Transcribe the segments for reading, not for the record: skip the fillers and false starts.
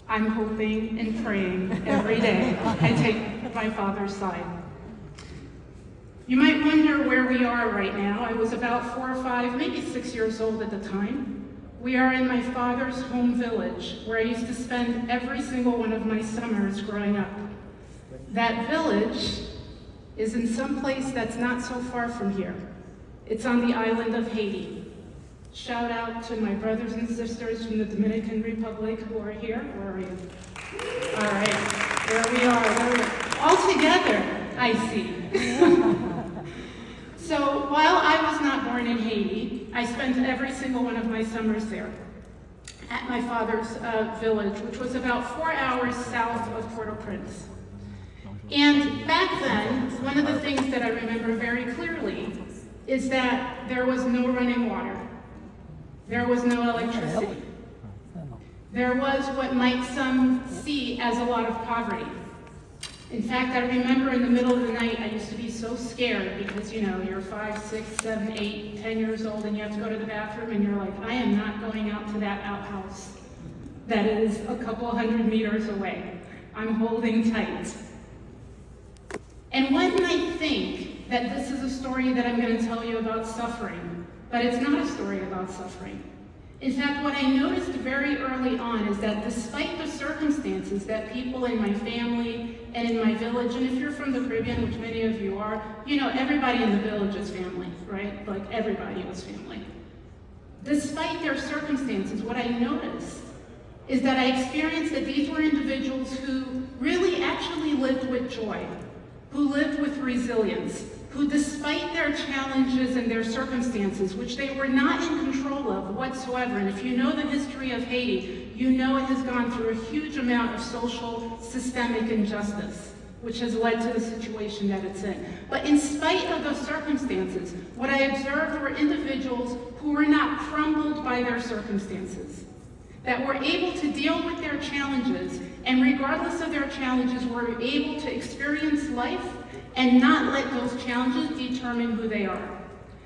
I'm hoping and praying every day I take my father's side. You might wonder where we are right now. I was about 4 or 5, maybe 6 years old at the time. We are in my father's home village, where I used to spend every single one of my summers growing up. That village is in some place that's not so far from here. It's on the island of Haiti. Shout out to my brothers and sisters from the Dominican Republic who are here. Where are you? All right, there we are. All together, I see. So while I was not born in Haiti, I spent every single one of my summers there at my father's village, which was about 4 hours south of Port-au-Prince. And back then, one of the things that I remember very clearly is that there was no running water. There was no electricity. There was what might some see as a lot of poverty. In fact, I remember in the middle of the night, I used to be so scared because, you're 5, 6, 7, 8, 10 years old and you have to go to the bathroom and you're like, I am not going out to that outhouse that is a couple 100 meters away. I'm holding tight. And one might think that this is a story that I'm going to tell you about suffering, but it's not a story about suffering. In fact, what I noticed very early on is that despite the circumstances that people in my family and in my village, and if you're from the Caribbean, which many of you are, everybody in the village is family, right? Like everybody was family. Despite their circumstances, what I noticed is that I experienced that these were individuals who really actually lived with joy, who lived with resilience, who despite their challenges and their circumstances, which they were not in control of whatsoever, and if you know the history of Haiti, you know it has gone through a huge amount of social systemic injustice, which has led to the situation that it's in. But in spite of those circumstances, what I observed were individuals who were not crumbled by their circumstances, that were able to deal with their challenges, and regardless of their challenges, were able to experience life and not let those challenges determine who they are.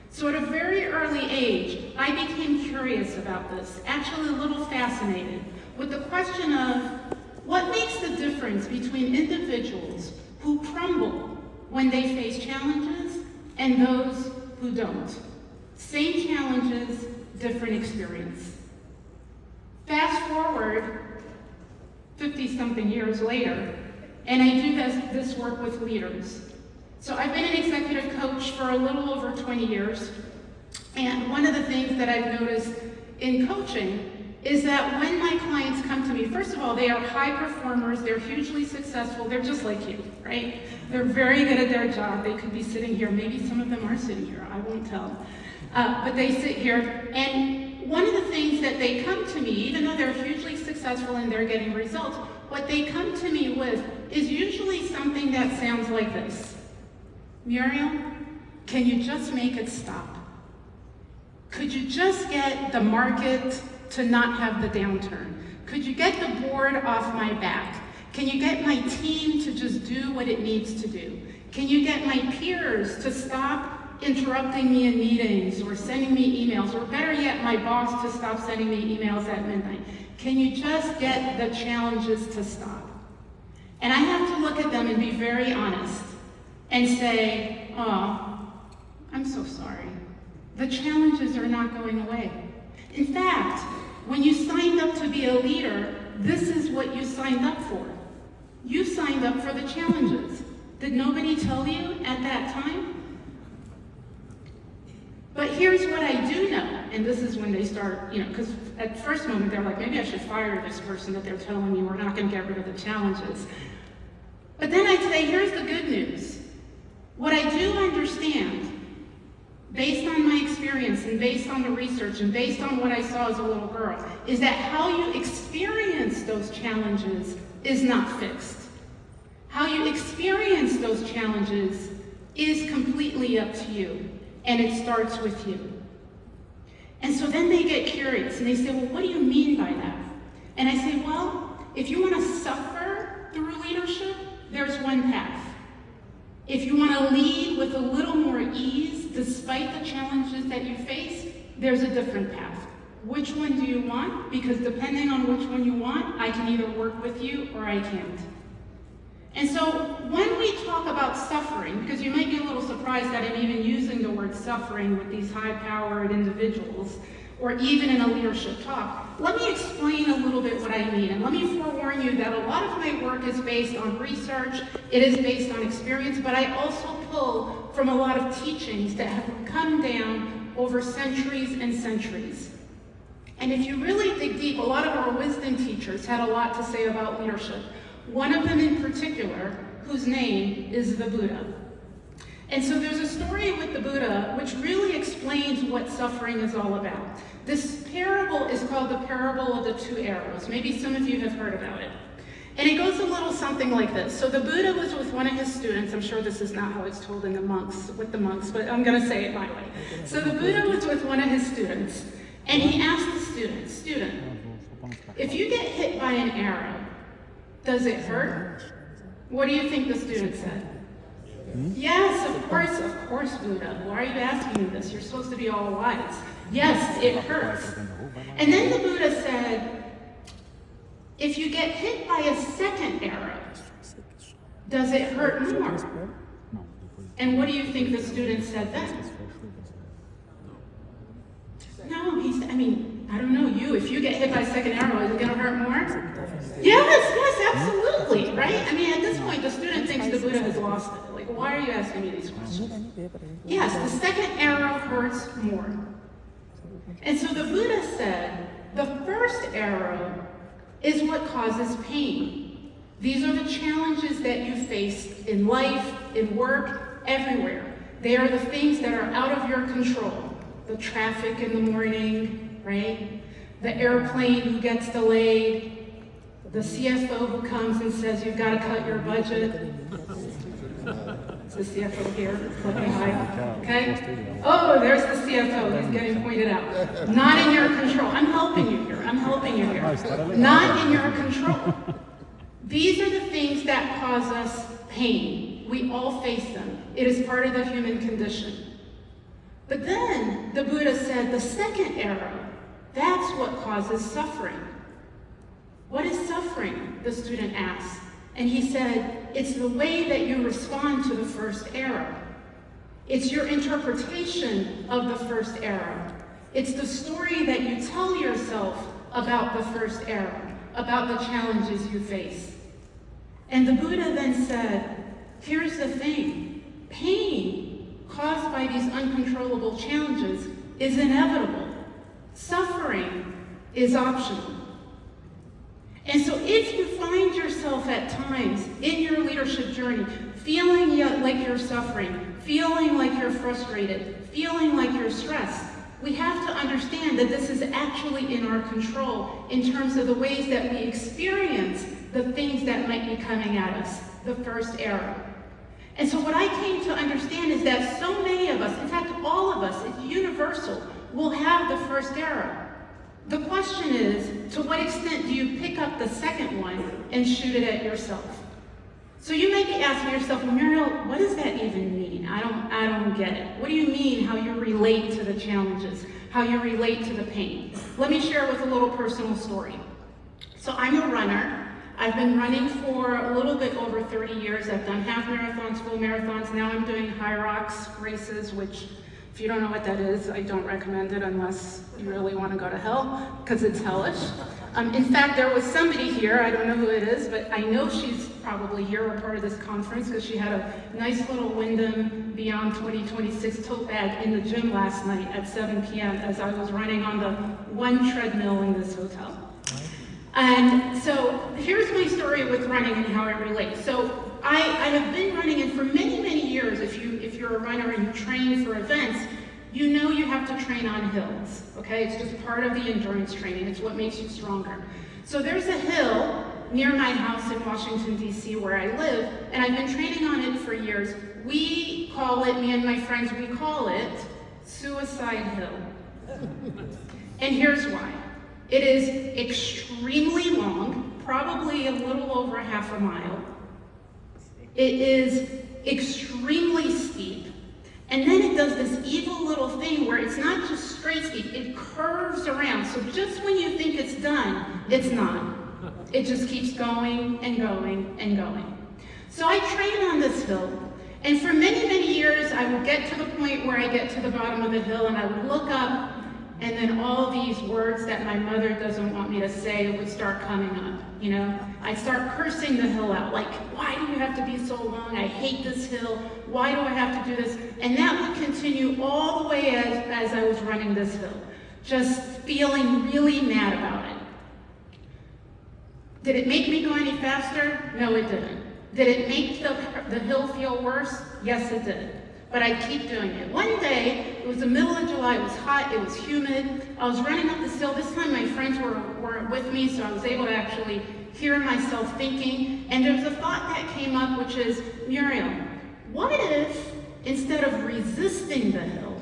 So at a very early age, I became curious about this, actually a little fascinated, with the question of what makes the difference between individuals who crumble when they face challenges and those who don't. Same challenges, different experience. Fast forward 50-something years later, and I do this work with leaders. So I've been an executive coach for a little over 20 years, and one of the things that I've noticed in coaching is that when my clients come to me, first of all, they are high performers, they're hugely successful, they're just like you, right? They're very good at their job. They could be sitting here, maybe some of them are sitting here, I won't tell. But they sit here, and one of the things that they come to me, even though they're hugely successful and they're getting results, what they come to me with is usually something that sounds like this. Muriel, can you just make it stop? Could you just get the market to not have the downturn? Could you get the board off my back? Can you get my team to just do what it needs to do? Can you get my peers to stop interrupting me in meetings or sending me emails, or better yet, my boss to stop sending me emails at midnight? Can you just get the challenges to stop? And I have to look at them and be very honest and say, oh, I'm so sorry. The challenges are not going away. In fact, when you signed up to be a leader, this is what you signed up for. You signed up for the challenges. Did nobody tell you at that time? But here's what I do know, and this is when they start, because at first moment they're like, maybe I should fire this person that they're telling me we're not going to get rid of the challenges. But then I'd say, here's the good news. What I do understand, based on my experience and based on the research and based on what I saw as a little girl, is that how you experience those challenges is not fixed. How you experience those challenges is completely up to you, and it starts with you. And so then they get curious and they say, well, what do you mean by that? And I say, well, if you want to suffer through leadership, there's one path. If you want to lead with a little more ease, despite the challenges that you face, there's a different path. which one do you want? Because depending on which one you want, I can either work with you or I can't. And so when we talk about suffering, because you might be a little surprised that I'm even using the word suffering with these high-powered individuals, or even in a leadership talk, let me explain a little bit what I mean. And let me forewarn you that a lot of my work is based on research, it is based on experience, but I also pull from a lot of teachings that have come down over centuries and centuries. And if you really dig deep, a lot of our wisdom teachers had a lot to say about leadership. One of them in particular, whose name is the Buddha. And so there's a story with the Buddha which really explains what suffering is all about. This parable is called the parable of the two arrows. Maybe some of you have heard about it. And it goes a little something like this. So the Buddha was with one of his students. I'm sure this is not how it's told in with the monks, but I'm going to say it my way. So the Buddha was with one of his students, and he asked the student, if you get hit by an arrow, does it hurt? What do you think the student said? Yes, of course, Buddha. Why are you asking me this? You're supposed to be all wise. Yes, it hurts. And then the Buddha said, if you get hit by a second arrow, does it hurt more? And what do you think the student said then? No, I don't know you. If you get hit by a second arrow, is it going to hurt more? Yes, absolutely, right? At this point, the student thinks the Buddha has lost it. Like, why are you asking me these questions? Yes, the second arrow hurts more. And so the Buddha said, the first arrow is what causes pain. These are the challenges that you face in life, in work, everywhere. They are the things that are out of your control. The traffic in the morning, right? The airplane who gets delayed. The CFO who comes and says, you've got to cut your budget. It's the CFO here, looking high. Okay? Oh, there's the CFO. He's getting pointed out. Not in your control. I'm helping you here. Not in your control. These are the things that cause us pain. We all face them. It is part of the human condition. But then the Buddha said the second arrow, that's what causes suffering. What is suffering? The student asked. And he said, it's the way that you respond to the first arrow. It's your interpretation of the first arrow. It's the story that you tell yourself about the first arrow, about the challenges you face. And the Buddha then said, here's the thing. Pain caused by these uncontrollable challenges is inevitable. Suffering is optional. And so if you find yourself at times in your leadership journey feeling like you're suffering, feeling like you're frustrated, feeling like you're stressed, we have to understand that this is actually in our control in terms of the ways that we experience the things that might be coming at us, the first arrow. And so what I came to understand is that so many of us, in fact all of us, it's universal, will have the first arrow. The question is, to what extent do you pick up the second one and shoot it at yourself? So you might be asking yourself, well, Muriel, what does that even mean? I don't get it. What do you mean how you relate to the challenges, how you relate to the pain? Let me share with a little personal story. So I'm a runner. I've been running for a little bit over 30 years. I've done half marathons, full marathons. Now I'm doing high rocks races, which if you don't know what that is, I don't recommend it unless you really want to go to hell, because it's hellish. In fact, there was somebody here, I don't know who it is, but I know she's probably here or part of this conference because she had a nice little Wyndham Beyond 2026 tote bag in the gym last night at 7 p.m. as I was running on the one treadmill in this hotel. And so here's my story with running and how it relates. So I have been running, and for many, many years, if you're a runner and you train for events, you know you have to train on hills, okay? It's just part of the endurance training. It's what makes you stronger. So there's a hill near my house in Washington, D.C., where I live, and I've been training on it for years. We call it, me and my friends, we call it Suicide Hill. And here's why. It is extremely long, probably a little over half a mile. It is extremely steep, And then it does this evil little thing where it's not just straight ski, it curves around. So just when you think it's done, it's not. It just keeps going and going and going. So I train on this hill, and for many, many years, I would get to the point where I get to the bottom of the hill, and I would look up, and then all these words that my mother doesn't want me to say would start coming up, you know? I'd start cursing the hill out, like, why do you have to be so long? I hate this hill. Why do I have to do this? And that would continue all the way as I was running this hill, just feeling really mad about it. Did it make me go any faster? No, it didn't. Did it make the hill feel worse? Yes, it did. But I'd keep doing it. One day, it was the middle of July, it was hot, it was humid. I was running up this hill. This time my friends were with me, so I was able to actually hear myself thinking. And there was a thought that came up, which is, Muriel, what if, instead of resisting the hill,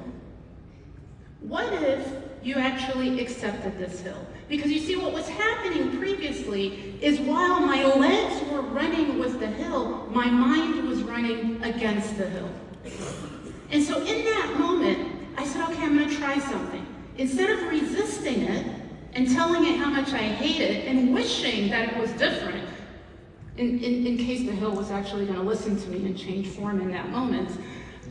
what if you actually accepted this hill? Because you see, what was happening previously is while my legs were running with the hill, my mind was running against the hill. And so in that moment, I said, okay, I'm going to try something. Instead of resisting it and telling it how much I hate it and wishing that it was different, in case the hill was actually going to listen to me and change form in that moment,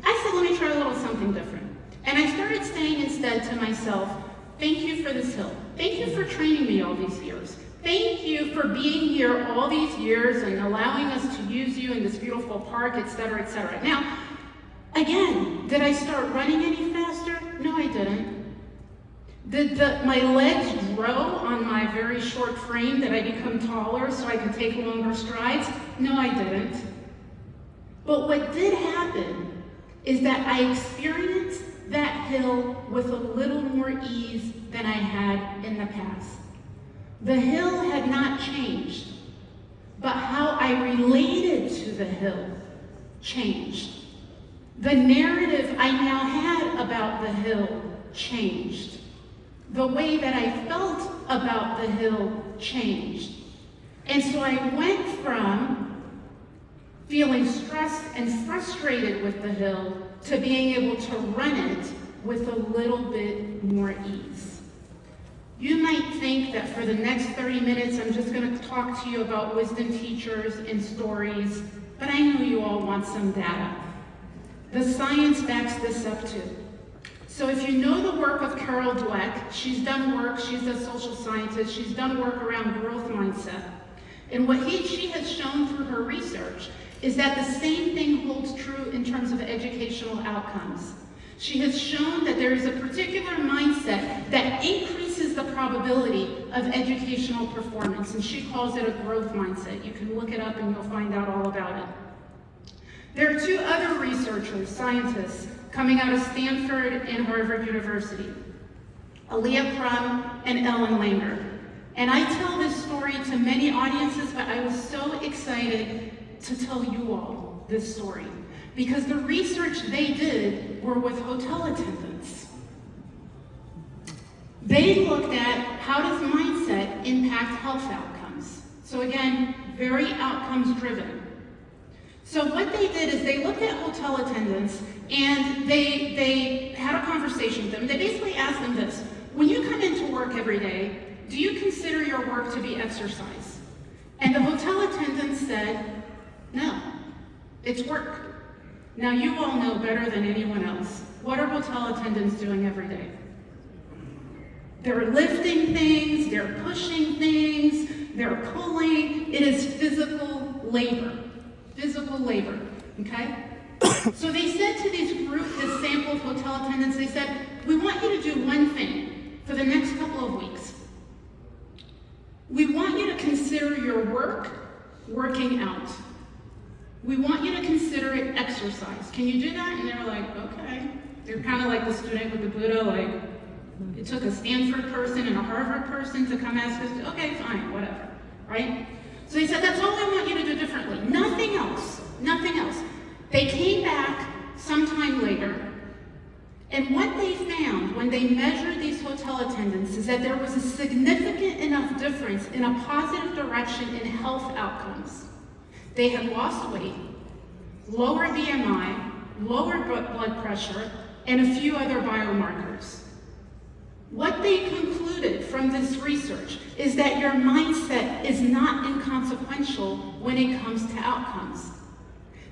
I said, let me try a little something different. And I started saying instead to myself, thank you for this hill. Thank you for training me all these years. Thank you for being here all these years and allowing us to use you in this beautiful park, et cetera, et cetera. Now, again, did I start running any faster? No, I didn't. Did my legs grow on my very short frame? Did I become taller so I could take longer strides? No, I didn't. But what did happen is that I experienced that hill with a little more ease than I had in the past. The hill had not changed, but how I related to the hill changed. The narrative I now had about the hill changed. The way that I felt about the hill changed. And so I went from feeling stressed and frustrated with the hill to being able to run it with a little bit more ease. You might think that for the next 30 minutes, I'm just going to talk to you about wisdom teachers and stories, but I know you all want some data. The science backs this up too. So if you know the work of Carol Dweck, she's done work, she's a social scientist, she's done work around growth mindset. And what she has shown through her research is that the same thing holds true in terms of educational outcomes. She has shown that there is a particular mindset that increases the probability of educational performance, and she calls it a growth mindset. You can look it up and you'll find out all about it. There are two other researchers, scientists, coming out of Stanford and Harvard University, Aaliyah Crum and Ellen Langer. And I tell this story to many audiences, but I was so excited to tell you all this story because the research they did were with hotel attendants. They looked at how does mindset impact health outcomes. So again, very outcomes driven. So what they did is they looked at hotel attendants and they had a conversation with them. They basically asked them this: when you come into work every day, do you consider your work to be exercise? And the hotel attendant said, no, it's work. Now you all know better than anyone else. What are hotel attendants doing every day? They're lifting things, they're pushing things, they're pulling. It is physical labor. Physical labor, okay? So they said to this sample of hotel attendants, they said, we want you to do one thing for the next couple of weeks. We want you to consider your work working out. We want you to consider it exercise. Can you do that? And they're like, okay. They're kind of like the student with the Buddha, like, it took a Stanford person and a Harvard person to come ask us, okay, fine, whatever, right? So they said, that's all I want you to do differently. Nothing else, nothing else. They came back sometime later, and what they found when they measured these hotel attendants is that there was a significant enough difference in a positive direction in health outcomes. They had lost weight, lower BMI, lowered blood pressure, and a few other biomarkers. What they concluded from this research is that your mindset is not inconsequential when it comes to outcomes.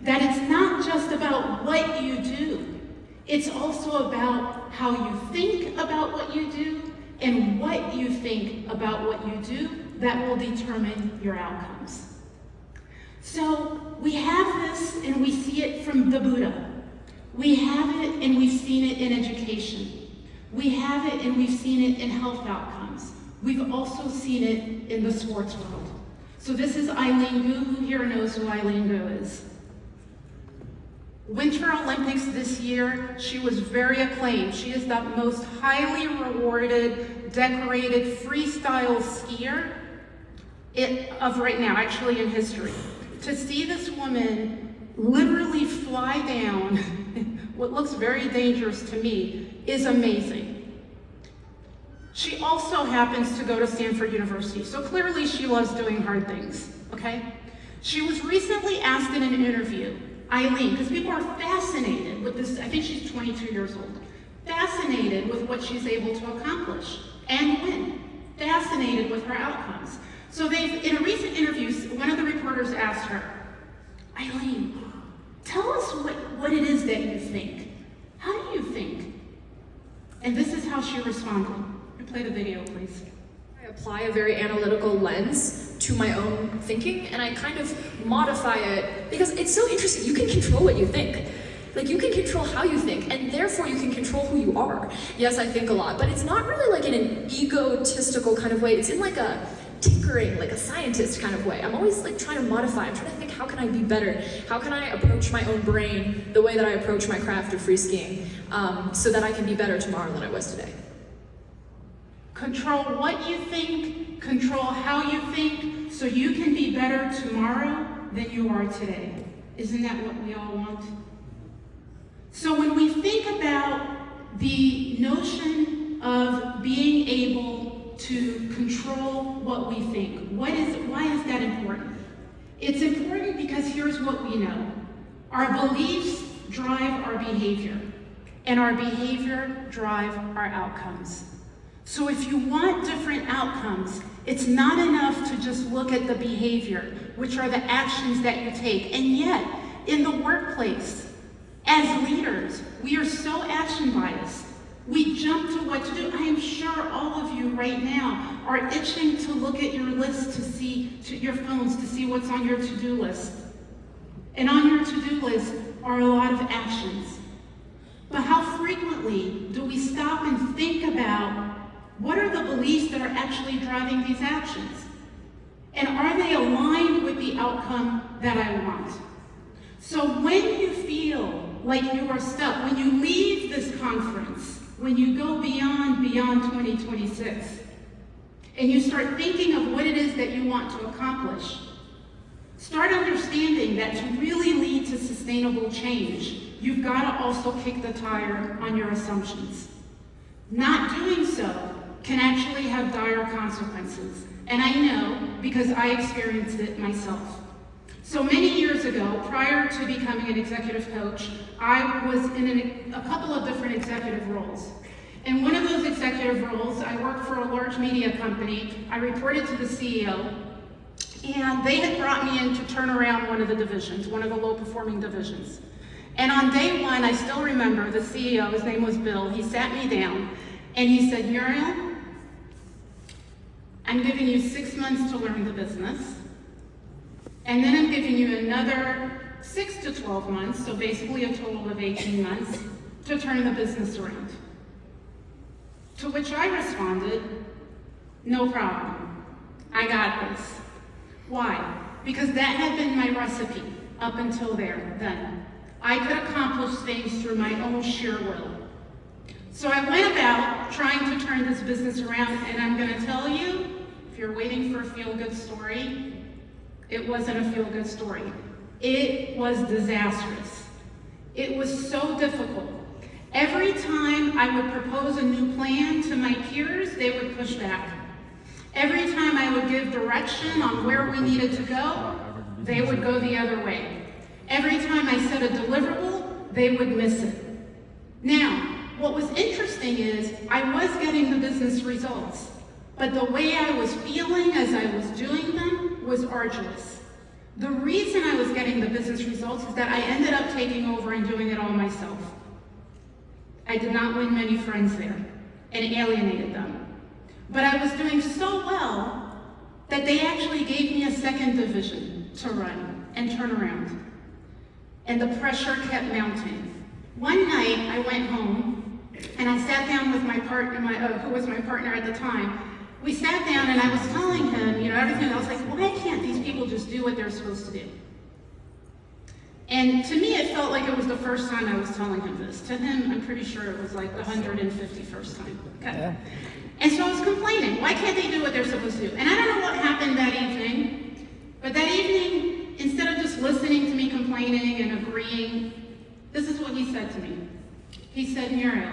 That it's not just about what you do, it's also about how you think about what you do and what you think about what you do that will determine your outcomes. So we have this and we see it from the Buddha. We have it and we've seen it in education. We have it and we've seen it in health outcomes. We've also seen it in the sports world. So this is Eileen Gu. Who here knows who Eileen Gu is? Winter Olympics this year, she was very acclaimed. She is the most highly rewarded, decorated freestyle skier of right now, actually in history. To see this woman literally fly down what looks very dangerous to me is amazing. She also happens to go to Stanford University, so clearly she loves doing hard things, okay? She was recently asked in an interview, Eileen, because people are fascinated with this, I think she's 22 years old, fascinated with what she's able to accomplish and win, fascinated with her outcomes. So in a recent interview, one of the reporters asked her, Eileen, tell us what it is that you think. How do you think? And this is how she responded. Can you play the video, please? I apply a very analytical lens to my own thinking, and I kind of modify it because it's so interesting. You can control what you think. Like, you can control how you think, and therefore you can control who you are. Yes, I think a lot, but it's not really like in an egotistical kind of way. It's in like a tinkering, like a scientist kind of way. I'm always like trying to modify. I'm trying to think, how can I be better? How can I approach my own brain the way that I approach my craft of free skiing, so that I can be better tomorrow than I was today? Control what you think, control how you think, so you can be better tomorrow than you are today. Isn't that what we all want? So when we think about the notion of being able to control what we think, why is that important? It's important because here's what we know. Our beliefs drive our behavior, and our behavior drive our outcomes. So if you want different outcomes, it's not enough to just look at the behavior, which are the actions that you take. And yet, in the workplace, as leaders, we are so action biased. We jump to what to do. I am sure all of you right now are itching to look at your list, to your phones, to see what's on your to-do list. And on your to-do list are a lot of actions. But how frequently do we stop and think about what are the beliefs that are actually driving these actions? And are they aligned with the outcome that I want? So when you feel like you are stuck, when you leave this conference, when you go beyond 2026, and you start thinking of what it is that you want to accomplish, start understanding that to really lead to sustainable change, you've got to also kick the tire on your assumptions. Not doing so can actually have dire consequences. And I know because I experienced it myself. So many years ago, prior to becoming an executive coach, I was in a couple of different executive roles. In one of those executive roles, I worked for a large media company. I reported to the CEO, and they had brought me in to turn around one of the divisions, one of the low-performing divisions. And on day one, I still remember the CEO, his name was Bill, he sat me down, and he said, Muriel, I'm giving you 6 months to learn the business, and then I'm giving you another 6 to 12 months, so basically a total of 18 months, to turn the business around. To which I responded, no problem, I got this. Why? Because that had been my recipe up until then. I could accomplish things through my own sheer will. So I went about trying to turn this business around, and I'm going to tell you, if you're waiting for a feel-good story, it wasn't a feel-good story. It was disastrous. It was so difficult. Every time I would propose a new plan to my peers, they would push back. Every time I would give direction on where we needed to go, they would go the other way. Every time I set a deliverable, they would miss it. Now, what was interesting is I was getting the business results, but the way I was feeling as I was doing them was arduous. The reason I was getting the business results is that I ended up taking over and doing it all myself. I did not win many friends there and alienated them. But I was doing so well that they actually gave me a second division to run and turn around. And the pressure kept mounting. One night I went home and I sat down with my partner, who was my partner at the time. We sat down and I was telling him, everything. I was like, why can't these people just do what they're supposed to do? And to me, it felt like it was the first time I was telling him this. To him, I'm pretty sure it was like the 151st time. Okay. Yeah. And so I was complaining, why can't they do what they're supposed to do? And I don't know what happened that evening, but that evening, instead of just listening to me complaining and agreeing, this is what he said to me. He said, Muriel,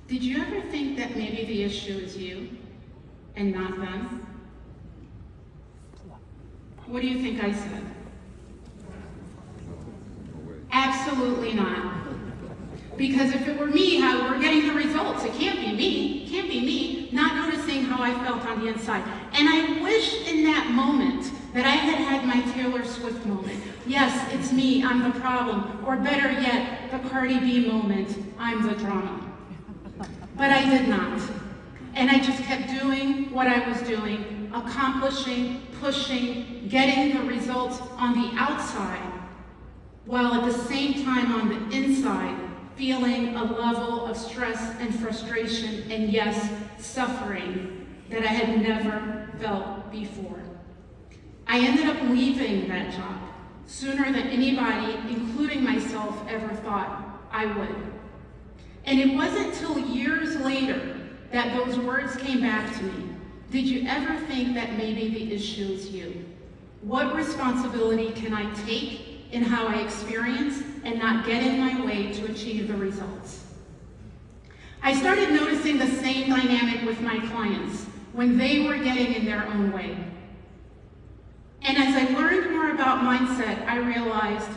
did you ever think that maybe the issue is you and not them? What do you think I said? Absolutely not. Because if it were me, how we're getting the results, it can't be me. It can't be me not noticing how I felt on the inside. And I wish in that moment that I had had my Taylor Swift moment. Yes, it's me, I'm the problem. Or better yet, the Cardi B moment, I'm the drama. But I did not. And I just kept doing what I was doing, accomplishing, pushing, getting the results on the outside, while at the same time on the inside, feeling a level of stress and frustration and yes, suffering that I had never felt before. I ended up leaving that job sooner than anybody, including myself, ever thought I would. And it wasn't till years later that those words came back to me. Did you ever think that maybe the issue is you? What responsibility can I take in how I experience and not get in my way to achieve the results? I started noticing the same dynamic with my clients when they were getting in their own way. And as I learned more about mindset, I realized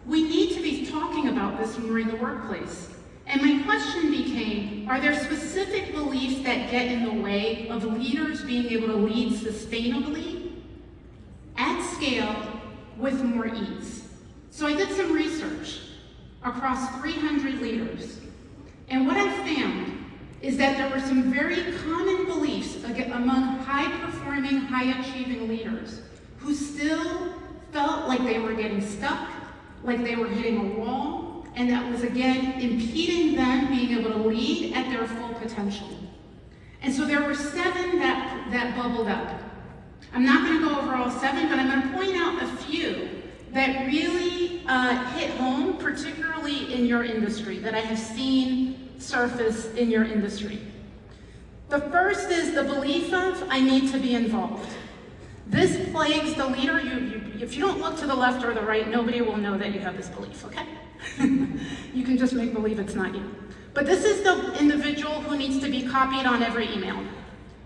we need to be talking about this more in the workplace. And my question became, are there specific beliefs that get in the way of leaders being able to lead sustainably, at scale, with more ease? So I did some research across 300 leaders. And what I found is that there were some very common beliefs among high-performing, high-achieving leaders who still felt like they were getting stuck, like they were hitting a wall, and that was, again, impeding them being able to lead at their full potential. And so there were 7 that bubbled up. I'm not going to go over all 7, but I'm going to point out a few that really hit home, particularly in your industry, that I have seen surface in your industry. The first is the belief of, I need to be involved. This plagues the leader. If you don't look to the left or the right, nobody will know that you have this belief, okay? You can just make believe it's not you. But this is the individual who needs to be copied on every email,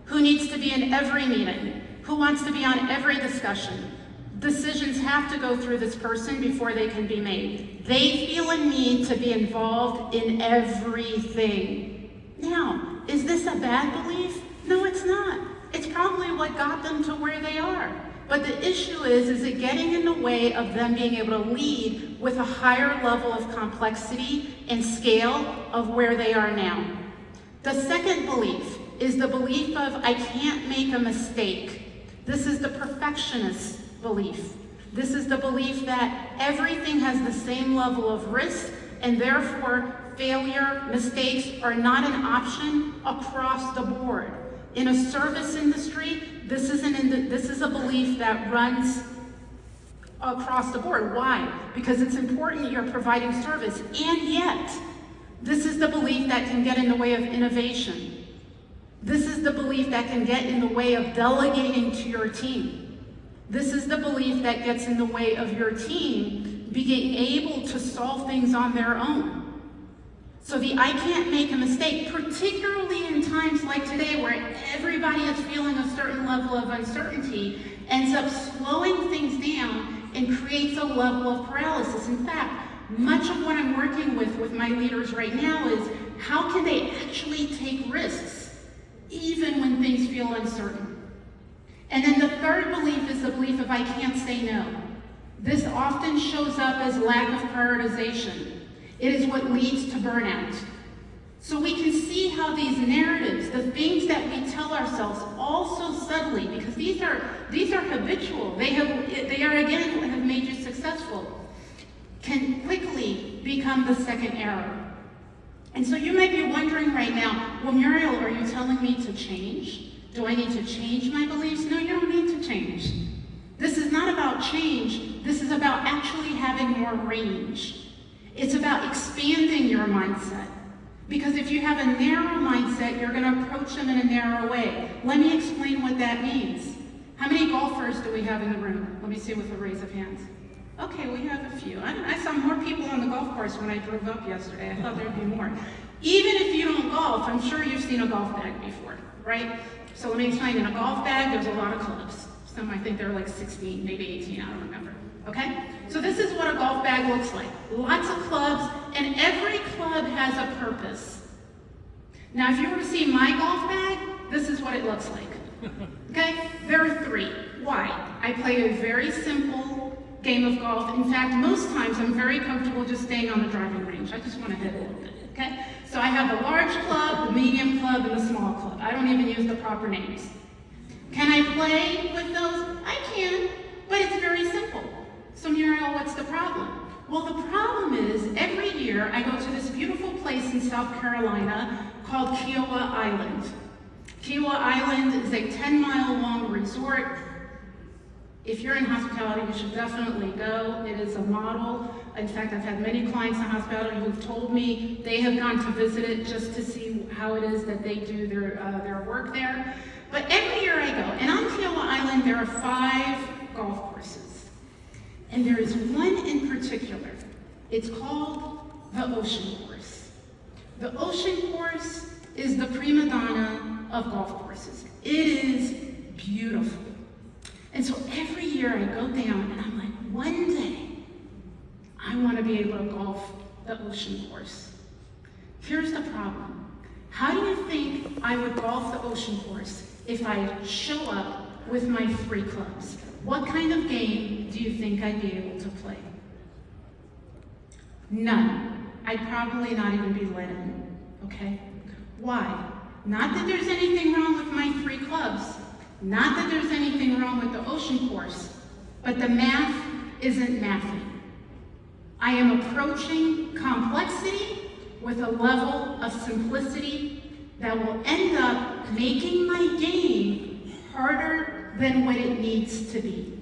who needs to be in every meeting, who wants to be on every discussion. Decisions have to go through this person before they can be made. They feel a need to be involved in everything. Now, is this a bad belief? No, it's not. It's probably what got them to where they are. But the issue is it getting in the way of them being able to lead with a higher level of complexity and scale of where they are now? The second belief is the belief of, I can't make a mistake. This is the perfectionist belief. This is the belief that everything has the same level of risk, and therefore failure, mistakes are not an option across the board. In a service industry, this is a belief that runs across the board. Why? Because it's important you're providing service, and yet, this is the belief that can get in the way of innovation. This is the belief that can get in the way of delegating to your team. This is the belief that gets in the way of your team being able to solve things on their own. So the I can't make a mistake, particularly in times like today where everybody is feeling a certain level of uncertainty, ends up slowing things down and creates a level of paralysis. In fact, much of what I'm working with my leaders right now is how can they actually take risks, even when things feel uncertain. And then the third belief is the belief of I can't say no. This often shows up as lack of prioritization. It is what leads to burnout. So we can see how these narratives, the things that we tell ourselves, also subtly, because these are habitual. They are again what have made you successful, can quickly become the second error. And so you might be wondering right now, well, Muriel, are you telling me to change? Do I need to change my beliefs? No, you don't need to change. This is not about change. This is about actually having more range. It's about expanding your mindset. Because if you have a narrow mindset, you're going to approach them in a narrow way. Let me explain what that means. How many golfers do we have in the room? Let me see with a raise of hands. Okay, we have a few. I saw more people on the golf course when I drove up yesterday. I thought there'd be more. Even if you don't golf, I'm sure you've seen a golf bag before, right? So let me explain. In a golf bag, there's a lot of clubs. Some, I think they're like 16, maybe 18, I don't remember. Okay? So this is what a golf bag looks like. Lots of clubs, and every club has a purpose. Now, if you were to see my golf bag, this is what it looks like. Okay? There are three. Why? I play a very simple game of golf. In fact, most times I'm very comfortable just staying on the driving range. I just want to hit a little bit. Okay? So I have the large club, the medium club, and the small club. I don't even use the proper names. Can I play with those? I can, but it's very simple. So Muriel, what's the problem? Well, the problem is every year I go to this beautiful place in South Carolina called Kiowa Island. Kiowa Island is a 10-mile long resort. If you're in hospitality, you should definitely go. It is a model. In fact, I've had many clients in hospitality who've told me they have gone to visit it just to see how it is that they do their work there. But every year I go, and on Kiowa Island there are 5 golf courses. And there is one in particular. It's called the Ocean Course. The Ocean Course is the prima donna of golf courses. It is beautiful. And so every year I go down and I'm like, one day I want to be able to golf the Ocean Course. Here's the problem. How do you think I would golf the Ocean Course if I show up with my 3 clubs? What kind of game do you think I'd be able to play? None. I'd probably not even be let in, okay? Why? Not that there's anything wrong with my 3 clubs. Not that there's anything wrong with the Ocean Course, but the math isn't mathing. I am approaching complexity with a level of simplicity that will end up making my game harder than what it needs to be.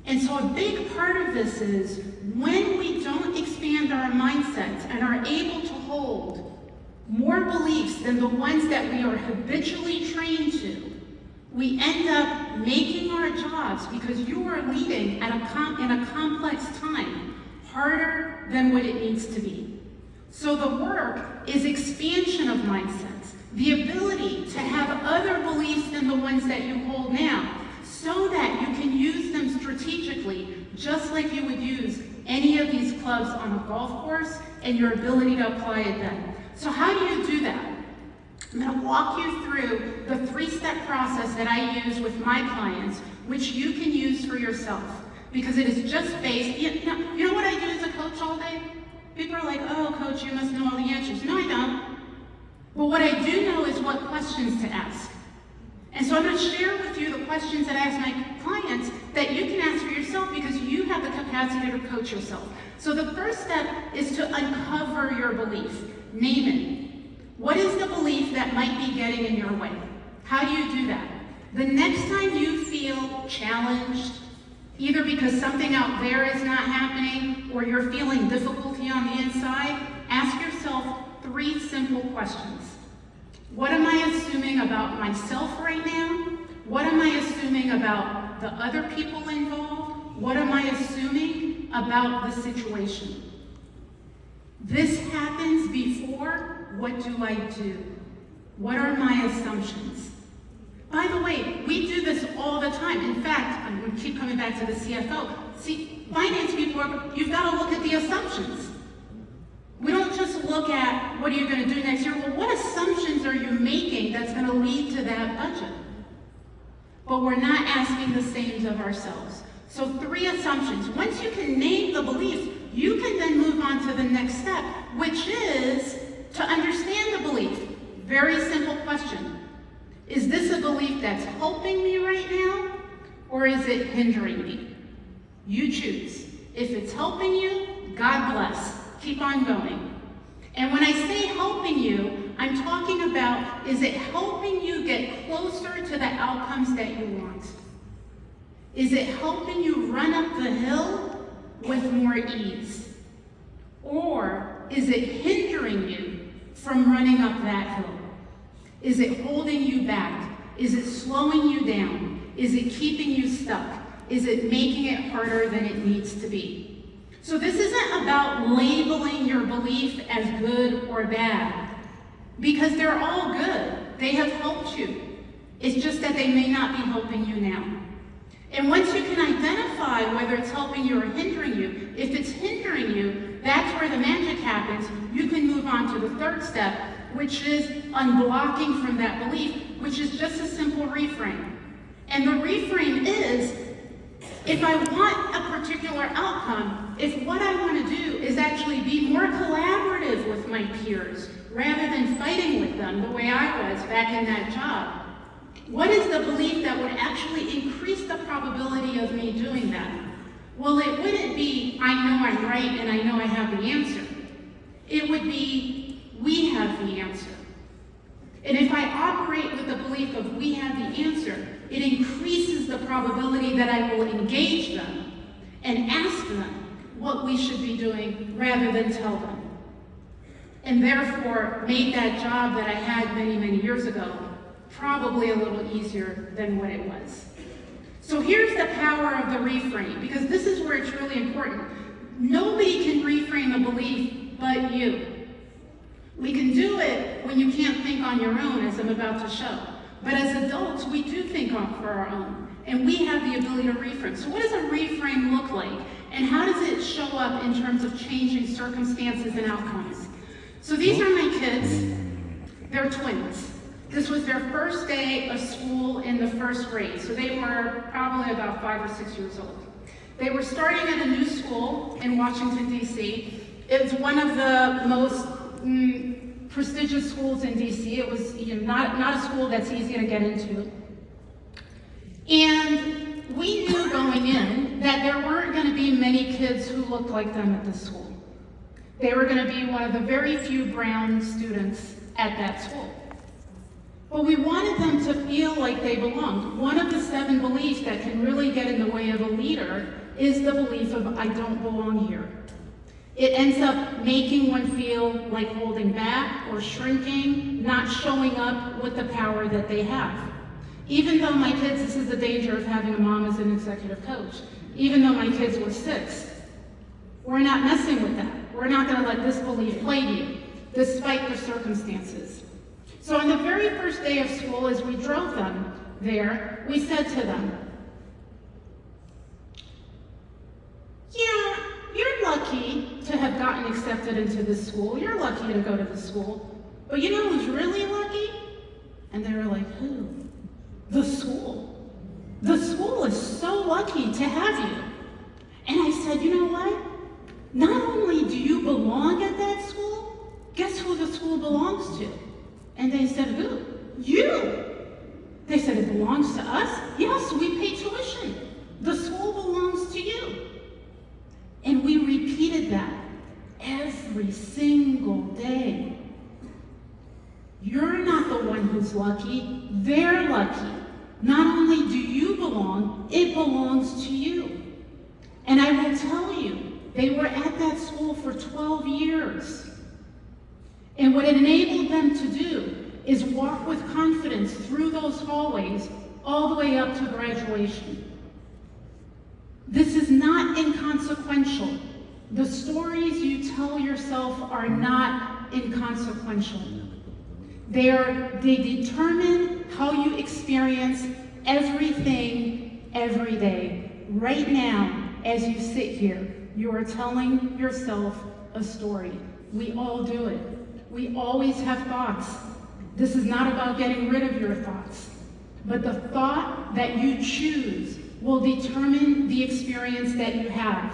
And so a big part of this is when we don't expand our mindsets and are able to hold more beliefs than the ones that we are habitually trained to, we end up making our jobs, because you are leading in a complex time, harder than what it needs to be. So the work is expansion of mindsets, the ability to have other beliefs than the ones that you hold now, so that you can use them strategically, just like you would use any of these clubs on a golf course, and your ability to apply it then. So how do you do that? I'm going to walk you through the 3-step process that I use with my clients, which you can use for yourself, because it is just based, you know what I do as a coach all day? People are like, oh, coach, you must know all the answers. No, I don't. But what I do know is what questions to ask. And so I'm going to share with you the questions that I ask my clients that you can ask for yourself, because you have the capacity to coach yourself. So the first step is to uncover your belief. Name it. What is the belief that might be getting in your way? How do you do that? The next time you feel challenged, either because something out there is not happening or you're feeling difficulty on the inside, ask yourself 3 simple questions. What am I assuming about myself right now? What am I assuming about the other people involved? What am I assuming about the situation? This happens before. What do I do? What are my assumptions? By the way, we do this all the time. In fact, I'm going to keep coming back to the CFO. See, finance people, you've got to look at the assumptions. We don't just look at what are you going to do next year. Well, what assumptions are you making that's going to lead to that budget? But we're not asking the same of ourselves. So 3 assumptions. Once you can name the beliefs, you can then move on to the next step, which is to understand the belief. Very simple question. Is this a belief that's helping me right now, or is it hindering me? You choose. If it's helping you, God bless. Keep on going. And when I say helping you, I'm talking about, is it helping you get closer to the outcomes that you want? Is it helping you run up the hill with more ease? Or is it hindering you from running up that hill? Is it holding you back? Is it slowing you down? Is it keeping you stuck? Is it making it harder than it needs to be? So this isn't about labeling your belief as good or bad, because they're all good. They have helped you. It's just that they may not be helping you now. And once you can identify whether it's helping you or hindering you, if it's hindering you, that's where the magic happens. You can move on to the 3rd step, which is unblocking from that belief, which is just a simple reframe. And the reframe is, if I want a particular outcome, if what I want to do is actually be more collaborative with my peers rather than fighting with them the way I was back in that job, what is the belief that would actually increase the probability of me doing that? Well, it wouldn't be, I know I'm right and I know I have the answer. It would be, we have the answer. And if I operate with the belief of we have the answer, it increases the probability that I will engage them and ask them what we should be doing rather than tell them. And therefore, made that job that I had many, many years ago probably a little easier than what it was. So here's the power of the reframe, because this is where it's really important. Nobody can reframe a belief but you. We can do it when you can't think on your own, as I'm about to show. But as adults, we do think on for our own, and we have the ability to reframe. So what does a reframe look like, and how does it show up in terms of changing circumstances and outcomes? So these are my kids. They're twins. This was their first day of school in the 1st grade, so they were probably about 5 or 6 years old. They were starting at a new school in Washington, D.C. It was one of the most prestigious schools in DC. It was not a school that's easy to get into. And we knew going in that there weren't going to be many kids who looked like them at this school. They were going to be one of the very few brown students at that school. But we wanted them to feel like they belonged. One of the 7 beliefs that can really get in the way of a leader is the belief of, I don't belong here. It ends up making one feel like holding back or shrinking, not showing up with the power that they have. Even though my kids, this is the danger of having a mom as an executive coach, even though my kids were 6, we're not messing with that. We're not going to let this belief plague you, despite the circumstances. So on the very first day of school, as we drove them there, we said to them, yeah, you're lucky to have gotten accepted into this school. You're lucky to go to this school. But you know who's really lucky? And they were like, who? The school. The school is so lucky to have you. And I said, you know what? Not only do you belong at that school, guess who the school belongs to? And they said, who? You. They said, it belongs to us? Yes, we pay tuition. The school belongs to you. And we repeated that every single day. You're not the one who's lucky, they're lucky. Not only do you belong, it belongs to you. And I will tell you, they were at that school for 12 years. And what it enabled them to do is walk with confidence through those hallways all the way up to graduation. This is not inconsequential. The stories you tell yourself are not inconsequential. They determine how you experience everything every day. Right now, as you sit here, you are telling yourself a story. We all do it. We always have thoughts. This is not about getting rid of your thoughts, but the thought that you choose will determine the experience that you have.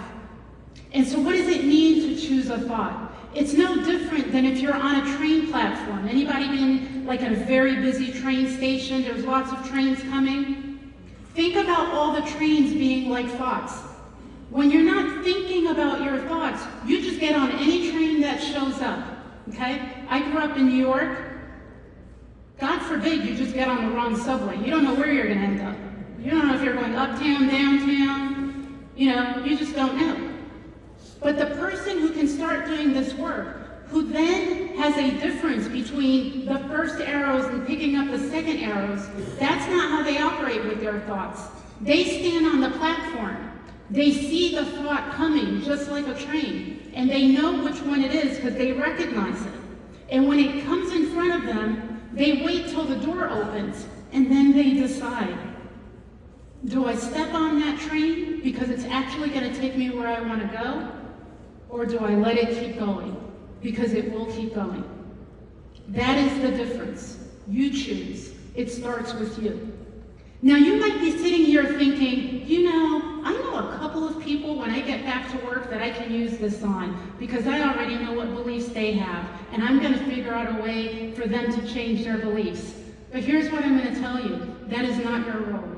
And so what does it mean to choose a thought? It's no different than if you're on a train platform. Anybody been like at a very busy train station? There's lots of trains coming. Think about all the trains being like thoughts. When you're not thinking about your thoughts, you just get on any train that shows up, okay? I grew up in New York. God forbid you just get on the wrong subway. You don't know where you're gonna end up. You don't know if you're going uptown, downtown, you just don't know. But the person who can start doing this work, who then has a difference between the first arrows and picking up the second arrows, that's not how they operate with their thoughts. They stand on the platform. They see the thought coming just like a train, and they know which one it is because they recognize it. And when it comes in front of them, they wait till the door opens, and then they decide, do I step on that train because it's actually going to take me where I want to go? Or do I let it keep going? Because it will keep going. That is the difference. You choose. It starts with you. Now you might be sitting here thinking, I know a couple of people when I get back to work that I can use this on because I already know what beliefs they have, and I'm going to figure out a way for them to change their beliefs. But here's what I'm going to tell you. That is not your role.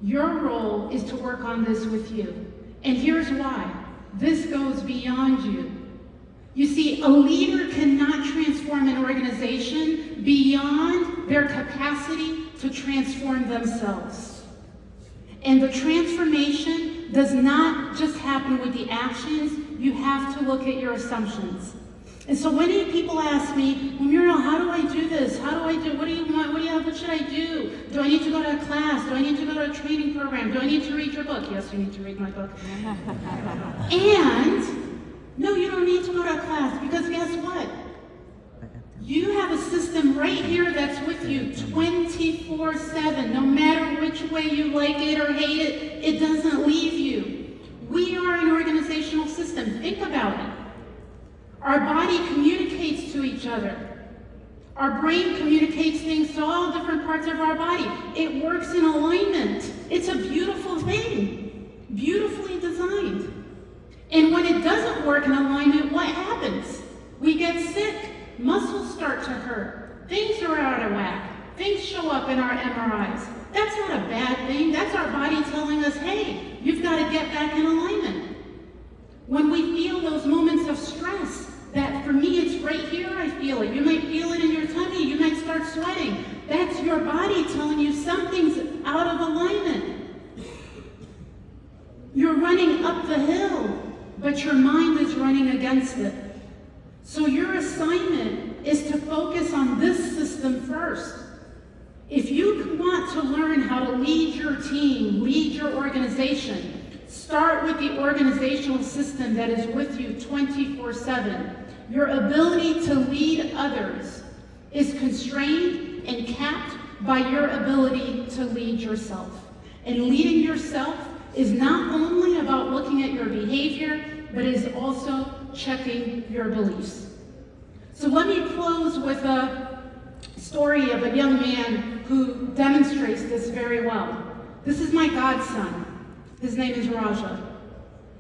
Your role is to work on this with you. And here's why. This goes beyond you. You see, a leader cannot transform an organization beyond their capacity to transform themselves. And the transformation does not just happen with the actions. You have to look at your assumptions. And so when people ask me, well, Muriel, how do I do this? What do you want? What should I do? Do I need to go to a class? Do I need to go to a training program? Do I need to read your book? Yes, you need to read my book. And no, you don't need to go to a class because guess what? You have a system right here that's with you 24/7. No matter which way you like it or hate it, it doesn't leave you. We are an organizational system. Think about it. Our body communicates to each other. Our brain communicates things to all different parts of our body. It works in alignment. It's a beautiful thing, beautifully designed. And when it doesn't work in alignment, what happens? We get sick. Muscles start to hurt. Things are out of whack. Things show up in our MRIs. That's not a bad thing. That's our body telling us, hey, you've got to get back in alignment. When we feel those moments of stress, that for me, it's right here, I feel it. You might feel it in your tummy. You might start sweating. That's your body telling you something's out of alignment. You're running up the hill, but your mind is running against it. So your assignment is to focus on this system first. If you want to learn how to lead your team, lead your organization, start with the organizational system that is with you 24/7. Your ability to lead others is constrained and capped by your ability to lead yourself. And leading yourself is not only about looking at your behavior, but is also checking your beliefs. So let me close with a story of a young man who demonstrates this very well. This is my godson. His name is Raja.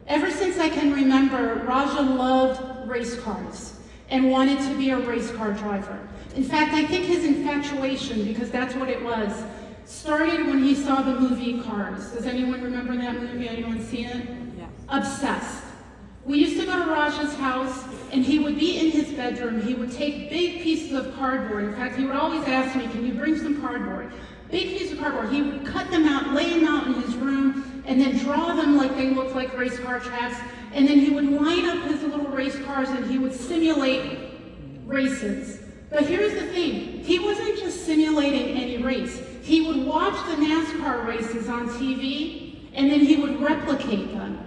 Ever since I can remember, Raja loved race cars and wanted to be a race car driver. In fact, I think his infatuation, because that's what it was, started when he saw the movie Cars. Does anyone remember that movie? Anyone see it? Yeah. Obsessed. We used to go to Raja's house, and he would be in his bedroom. He would take big pieces of cardboard. In fact, he would always ask me, can you bring some cardboard? Big pieces of cardboard. He would cut them out, lay them out in his room, and then draw them like they looked like race car tracks. And then he would line up his little race cars, and he would simulate races. But here's the thing. He wasn't just simulating any race. He would watch the NASCAR races on TV, and then he would replicate them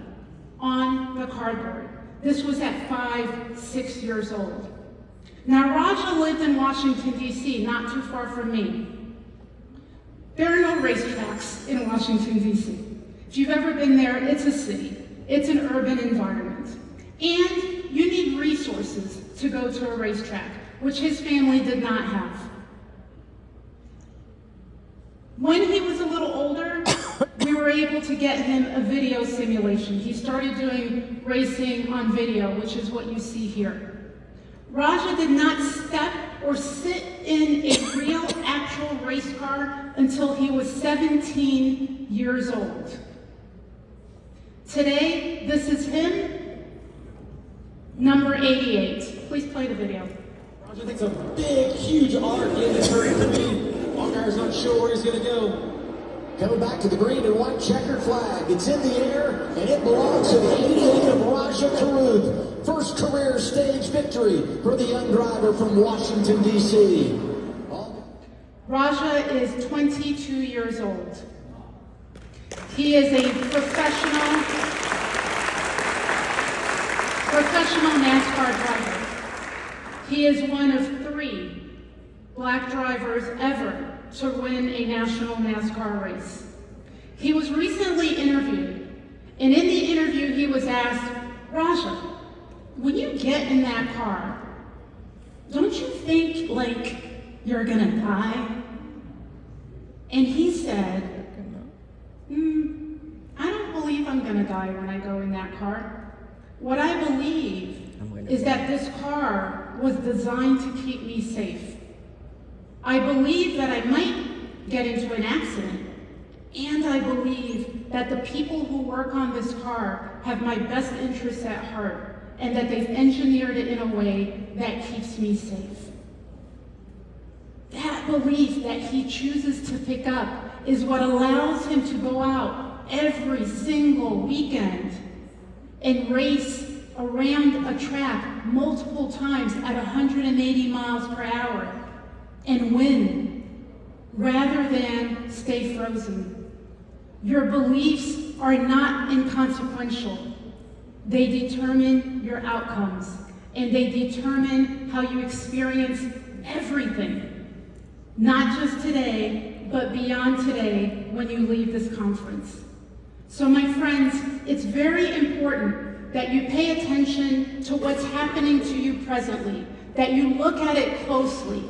on the cardboard. This was at 5, 6 years old. Now, Raja lived in Washington, D.C., not too far from me. There are no racetracks in Washington, D.C. If you've ever been there, it's a city. It's an urban environment. And you need resources to go to a racetrack, which his family did not have. When he was a little older, we were able to get him a video simulation. He started doing racing on video, which is what you see here. Raja did not step or sit in a real, actual race car until he was 17 years old. Today, this is him, number 88. Please play the video. Raja thinks a big, huge arc in the turn to me. Allgaier's not sure where he's going to go. Coming back to the green and white checkered flag. It's in the air, and it belongs to the 88 of Raja Caruth. First career stage victory for the young driver from Washington, D.C. Raja is 22 years old. He is a professional NASCAR driver. He is one of 3 black drivers ever to win a national NASCAR race. He was recently interviewed, and in the interview he was asked, Raja, when you get in that car, don't you think like you're gonna die? And he said, I don't believe I'm gonna die when I go in that car. What I believe is that this car was designed to keep me safe. I believe that I might get into an accident, and I believe that the people who work on this car have my best interests at heart, and that they've engineered it in a way that keeps me safe. That belief that he chooses to pick up is what allows him to go out every single weekend and race around a track multiple times at 180 miles per hour and win, rather than stay frozen. Your beliefs are not inconsequential. They determine your outcomes, and they determine how you experience everything. Not just today, but beyond today when you leave this conference. So my friends, it's very important that you pay attention to what's happening to you presently, that you look at it closely.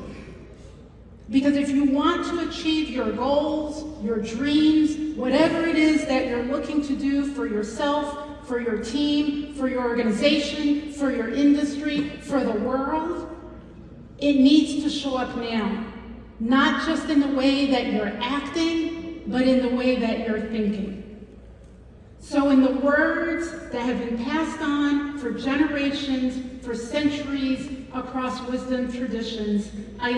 Because if you want to achieve your goals, your dreams, whatever it is that you're looking to do for yourself, for your team, for your organization, for your industry, for the world, it needs to show up now. Not just in the way that you're acting, but in the way that you're thinking. So in the words that have been passed on for generations, for centuries, across wisdom traditions, I